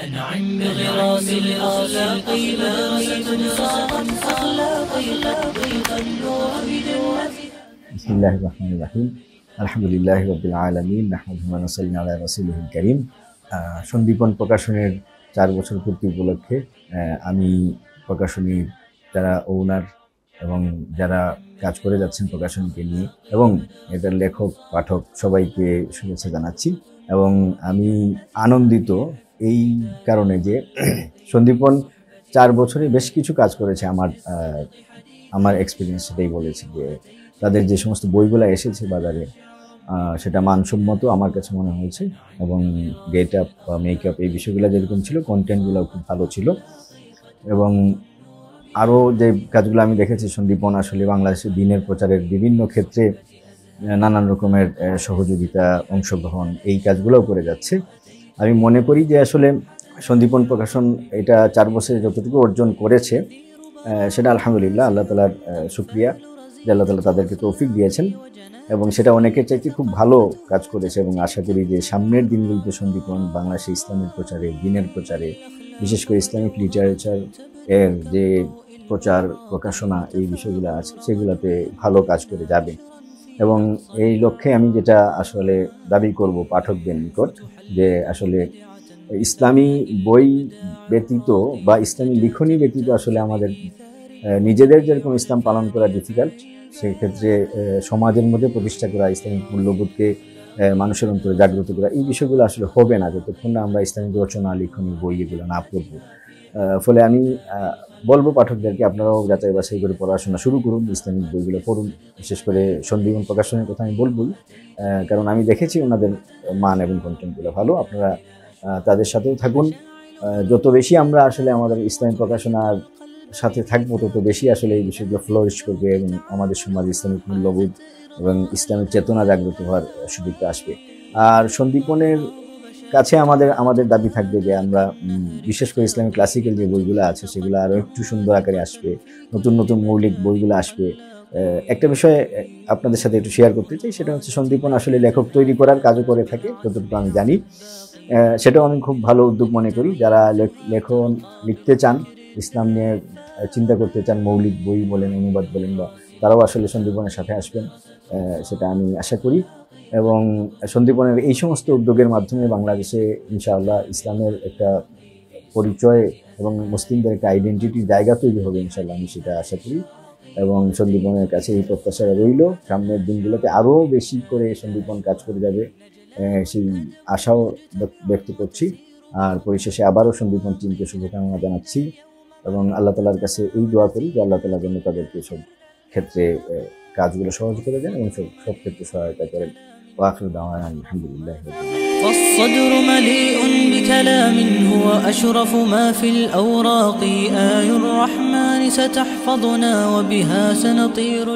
أنعم بغراس الأخلاق مدرسة صارت أخلاقي طريق النور بجنتها. بسم الله الرحمن الرحيم الحمد لله رب العالمين نحمده ونصلي على رسوله الكريم। সন্দীপন প্রকাশনের 4 বছর পূর্তি উপলক্ষে আমি প্রকাশনীর যারা ওনার এবং যারা কাজ করে যাচ্ছেন প্রকাশনীকে নিয়ে এবং এটার লেখক পাঠক সবাইকে শুভেচ্ছা জানাচ্ছি। এবং আমি আনন্দিত এই কারণে যে সন্দীপন 4 বছরে বেশ কিছু কাজ করেছে। আমার এক্সপিরিয়েন্স সেটাই বলেছি যে তাদের যে সমস্ত বইগুলো এসেছে বাজারে সেটা মানসম্মত আমার কাছে মনে হয়েছে এবং গেট আপ বা মেকআপ এই বিষয়গুলো যেরকম ছিল কন্টেন্টগুলো খুব ভালো ছিল। এবং আরও যে কাজগুলো আমি দেখেছি সন্দীপন আসলে বাংলাদেশের দিনের প্রচারের বিভিন্ন ক্ষেত্রে নানান রকমের সহযোগিতা অংশগ্রহণ এই কাজগুলোও করে যাচ্ছে। আমি মনে করি যে আসলে সন্দীপন প্রকাশন এটা 4 বছরে যতটুকু অর্জন করেছে সেটা আলহামদুলিল্লাহ আল্লাহ তাআলার শুকরিয়া যে আল্লাহ তাআলা তাদেরকে তৌফিক দিয়েছেন এবং সেটা অনেকের চাইতে খুব ভালো কাজ করেছে। এবং আশা করি যে সামনের দিনগুলোতে সন্দীপন বাংলাদেশে ইসলামের প্রচারে দিনের প্রচারে বিশেষ করে ইসলামিক লিটারেচার এর যে প্রচার প্রকাশনা এই বিষয়গুলো আছে সেগুলোতে ভালো কাজ করে যাবে। এবং এই লক্ষ্যে আমি যেটা আসলে দাবি করব পাঠকদের নিকট যে আসলে ইসলামী বই ব্যতীত বা ইসলামী লিখনী ব্যতীত আসলে আমাদের নিজেদের যেরকম ইসলাম পালন করা ডিফিকাল্ট সেই ক্ষেত্রে সমাজের মধ্যে প্রতিষ্ঠা করা ইসলামিক মূল্যবোধকে মানুষের অন্তরে জাগ্রত করা এই বিষয়গুলো আসলে হবে না যতক্ষণ না আমরা ইসলামিক রচনা লিখনী বই এগুলো না পড়ব। ফলে আমি বলবো পাঠকদেরকে আপনারাও যাচাই বাছাই করে পড়াশোনা শুরু করুন, ইসলামিক বইগুলো পড়ুন। বিশেষ করে সন্দীপন প্রকাশনের কথা আমি বলবই, কারণ আমি দেখেছি ওনাদের মান এবং কন্টেন্টগুলো ভালো। আপনারা তাদের সাথেও থাকুন। যত বেশি আমরা আসলে আমাদের ইসলামী প্রকাশনার সাথে থাকবো তত বেশি আসলে এই বিষয়গুলো ফ্লোরিশ করবে এবং আমাদের সমাজে ইসলামিক মূল্যবোধ এবং ইসলামের চেতনা জাগ্রত হওয়ার সুযোগটা আসবে। আর সন্দীপনের কাছে আমাদের দাবি থাকবে যে আমরা বিশেষ করে ইসলামিক ক্লাসিক্যাল যে বইগুলো আছে সেগুলো আরও একটু সুন্দর আকারে আসবে, নতুন নতুন মৌলিক বইগুলো আসবে। একটা বিষয় আপনাদের সাথে একটু শেয়ার করতে চাই, সেটা হচ্ছে সন্দীপন আসলে লেখক তৈরি করার কাজও করে থাকে যতটুকু আমি জানি। সেটাও আমি খুব ভালো উদ্যোগ মনে করি। যারা লেখন লিখতে চান, ইসলাম নিয়ে চিন্তা করতে চান, মৌলিক বই বলেন অনুবাদ বলেন বা তারাও আসলে সন্দীপনের সাথে আসবেন সেটা আমি আশা করি। এবং সন্দীপনের এই সমস্ত উদ্যোগের মাধ্যমে বাংলাদেশে ইনশাআল্লাহ ইসলামের একটা পরিচয় এবং মুসলিমদের একটা আইডেন্টিটির জায়গা তৈরি হবে ইনশাআল্লাহ, আমি সেটা আশা করি। এবং সন্দীপনের কাছে এই প্রত্যাশা রইল সামনের দিনগুলোতে আরও বেশি করে সন্দীপন কাজ করে যাবে সেই আশাও ব্যক্ত করছি। আর পরিশেষে আবারও সন্দীপন টিমকে শুভকামনা জানাচ্ছি এবং আল্লাহ তাআলার কাছে এই দোয়া করি যে আল্লাহ তাআলা যেন তাদেরকে সব ক্ষেত্রে কাজগুলো সহজ করে দেন এবং সব ক্ষেত্রে সহায়তা করেন। وآخر دعوانا الحمد لله رب العالمين. والصدر مليء بكلام هو أشرف ما في الأوراق آي الرحمن ستحفظنا وبها سنطير